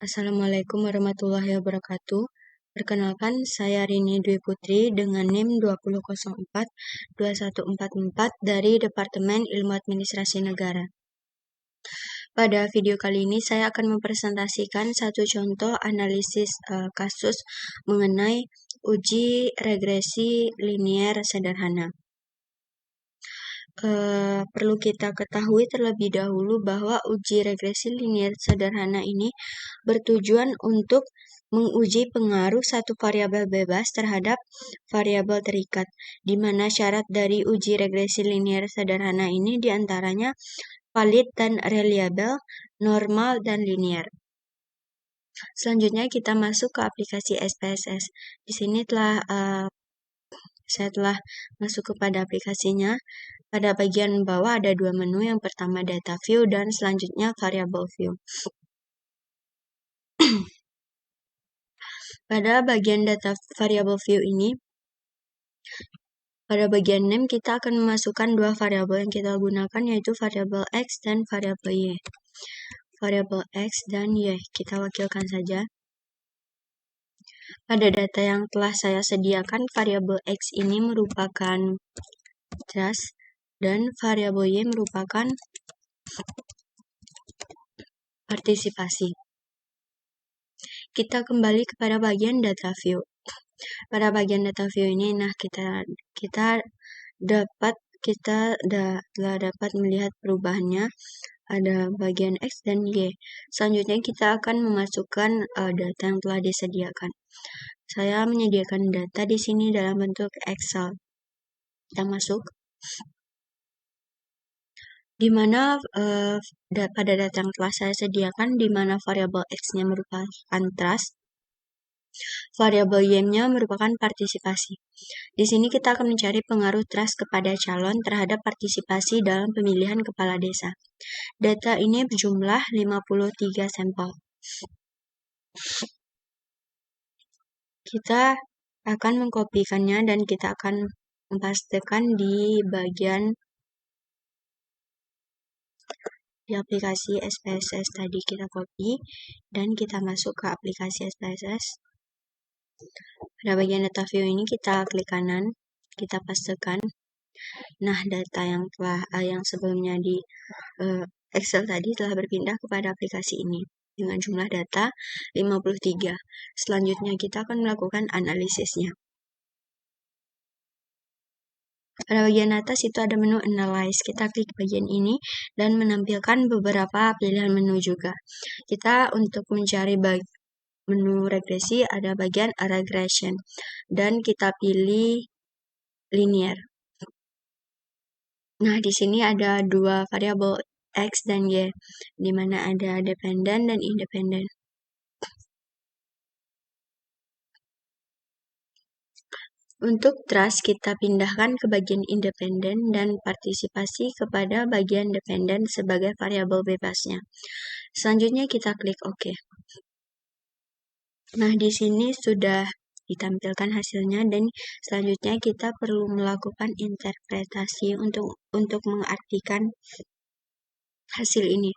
Assalamualaikum warahmatullahi wabarakatuh. Perkenalkan, saya Rini Dwi Putri dengan NIM 2004-2144 dari Departemen Ilmu Administrasi Negara. Pada video kali ini saya akan mempresentasikan satu contoh analisis kasus mengenai uji regresi linier sederhana. Perlu kita ketahui terlebih dahulu bahwa uji regresi linier sederhana ini bertujuan untuk menguji pengaruh satu variabel bebas terhadap variabel terikat, di mana syarat dari uji regresi linier sederhana ini diantaranya valid dan reliable, normal, dan linier. Selanjutnya kita masuk ke aplikasi SPSS. Di sini saya telah masuk kepada aplikasinya. Pada bagian bawah ada dua menu, yang pertama data view dan selanjutnya variable view. Pada bagian data variable view ini, pada bagian name kita akan memasukkan dua variabel yang kita gunakan, yaitu variabel X dan variabel Y. Variabel X dan Y kita wakilkan saja. Pada data yang telah saya sediakan, variabel X ini merupakan trust dan variabel Y merupakan partisipasi. Kita kembali kepada bagian data view. Pada bagian data view ini, kita telah dapat melihat perubahannya. Ada bagian X dan Y. Selanjutnya kita akan memasukkan data yang telah disediakan. Saya menyediakan data di sini dalam bentuk Excel. Kita masuk. Di mana pada data yang telah saya sediakan, di mana variabel X-nya merupakan trust, variabel Y-nya merupakan partisipasi. Di sini kita akan mencari pengaruh trust kepada calon terhadap partisipasi dalam pemilihan kepala desa. Data ini berjumlah 53 sampel. Kita akan mengkopikannya dan kita akan mempastekan di bagian di aplikasi SPSS tadi. Kita copy dan kita masuk ke aplikasi SPSS. Pada bagian data view ini kita klik kanan, kita pastekan. Nah, data yang sebelumnya di Excel tadi telah berpindah kepada aplikasi ini dengan jumlah data 53. Selanjutnya kita akan melakukan analisisnya. Pada bagian atas itu ada menu Analyze. Kita klik bagian ini dan menampilkan beberapa pilihan menu juga. Kita untuk mencari menu regresi ada bagian Regression dan kita pilih Linear. Nah, di sini ada dua variabel X dan Y, di mana ada dependent dan independent. Untuk trust kita pindahkan ke bagian independen dan partisipasi kepada bagian dependen sebagai variabel bebasnya. Selanjutnya kita klik OK. Nah, di sini sudah ditampilkan hasilnya dan selanjutnya kita perlu melakukan interpretasi untuk mengartikan hasil ini.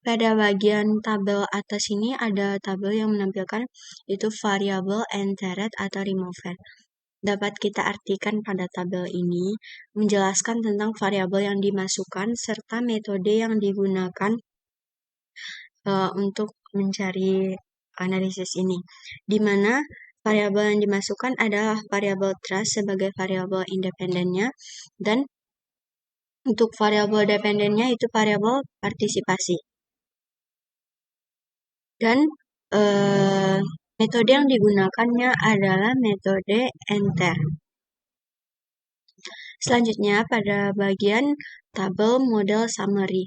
Pada bagian tabel atas ini ada tabel yang menampilkan itu variabel entered atau removed. Dapat kita artikan pada tabel ini menjelaskan tentang variabel yang dimasukkan serta metode yang digunakan untuk mencari analisis ini, di mana variabel yang dimasukkan adalah variabel trust sebagai variabel independennya, dan untuk variabel dependennya itu variabel partisipasi. Dan metode yang digunakannya adalah metode enter. Selanjutnya pada bagian tabel model summary.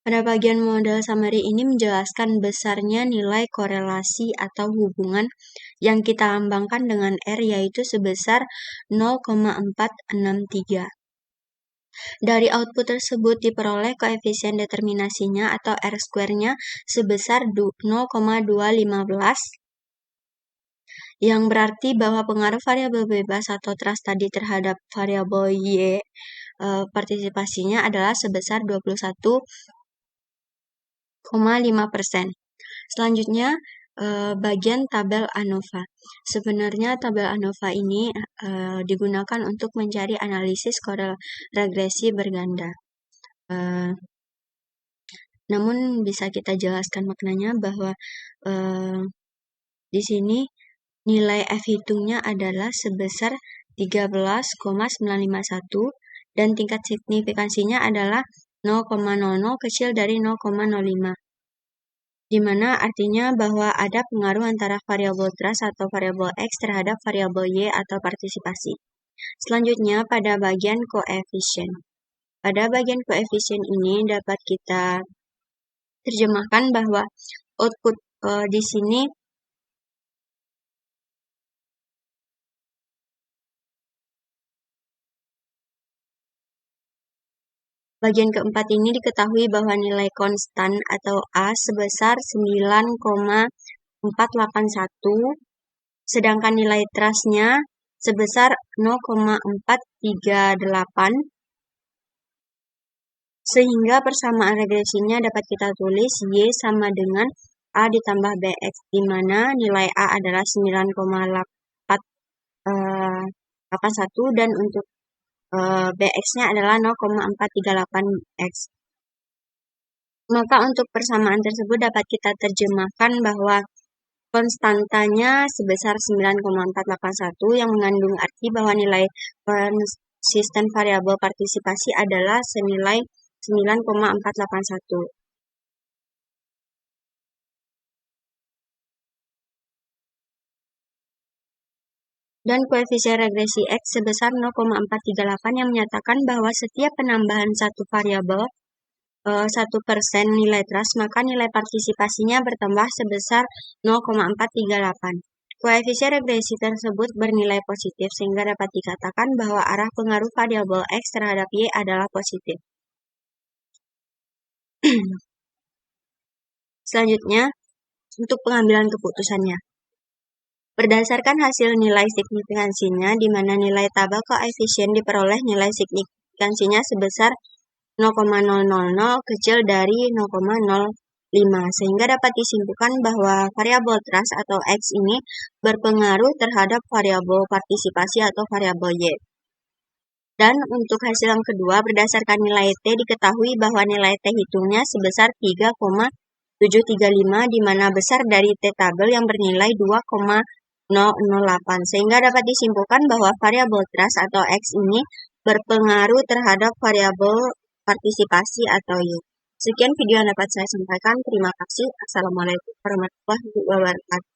Pada bagian model summary ini menjelaskan besarnya nilai korelasi atau hubungan yang kita lambangkan dengan R, yaitu sebesar 0,463. Dari output tersebut diperoleh koefisien determinasinya atau R-square-nya sebesar 0,215, yang berarti bahwa pengaruh variabel bebas atau trust tadi terhadap variabel Y partisipasinya adalah sebesar 21 5%. Selanjutnya, bagian tabel ANOVA. Sebenarnya tabel ANOVA ini digunakan untuk mencari analisis regresi berganda. Namun bisa kita jelaskan maknanya bahwa di sini nilai F hitungnya adalah sebesar 13,951 dan tingkat signifikansinya adalah 0,00 kecil dari 0,05. Di mana artinya bahwa ada pengaruh antara variabel trust atau variabel X terhadap variabel Y atau partisipasi. Selanjutnya pada bagian koefisien. Pada bagian koefisien ini dapat kita terjemahkan bahwa output di sini bagian keempat ini diketahui bahwa nilai konstan atau A sebesar 9,481, sedangkan nilai trustnya sebesar 0,438, sehingga persamaan regresinya dapat kita tulis Y sama dengan A ditambah BX, di mana nilai A adalah 9,481 dan untuk BX-nya adalah 0,438X. Maka untuk persamaan tersebut dapat kita terjemahkan bahwa konstantanya sebesar 9,481 yang mengandung arti bahwa nilai konsisten variabel partisipasi adalah senilai 9,481. Dan koefisien regresi X sebesar 0,438 yang menyatakan bahwa setiap penambahan satu variabel 1% nilai trust, maka nilai partisipasinya bertambah sebesar 0,438. Koefisien regresi tersebut bernilai positif sehingga dapat dikatakan bahwa arah pengaruh variabel X terhadap Y adalah positif. Selanjutnya, untuk pengambilan keputusannya. Berdasarkan hasil nilai signifikansinya, di mana nilai tabel koefisien diperoleh nilai signifikansinya sebesar 0,000 kecil dari 0,05, sehingga dapat disimpulkan bahwa variabel trust atau X ini berpengaruh terhadap variabel partisipasi atau variabel Y. Dan untuk hasil yang kedua, berdasarkan nilai T diketahui bahwa nilai T hitungnya sebesar 3,735, di mana besar dari T tabel yang bernilai 2,008, sehingga dapat disimpulkan bahwa variabel trust atau X ini berpengaruh terhadap variabel partisipasi atau Y. Sekian video yang dapat saya sampaikan. Terima kasih. Assalamualaikum warahmatullahi wabarakatuh.